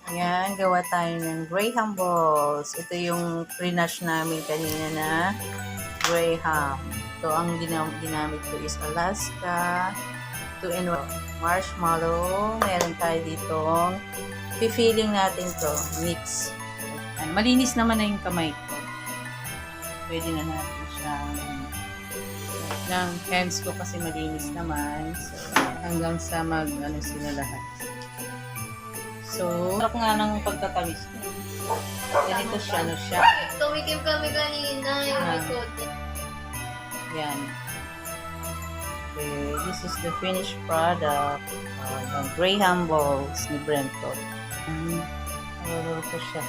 Ayan, gawa tayo ng Graham balls. Ito yung pre-nash namin kanina na Graham. Ito ang ginamit ko is Alaska, 2-in-1 marshmallow. Meron tayo ditong pipilling natin to, mix. Ayan, malinis naman na yung kamay ko. Pwede na natin siyang ng hands ko kasi malinis naman. So, hanggang sa ano sila lahat. So, sarap nga ng pagtatamis niya. Ganito siya, ano siya. Tumikim kami kanina yung likod. Yan. Okay, this is the finished product ng Graham balls ni Brento. Naluloko ko siya.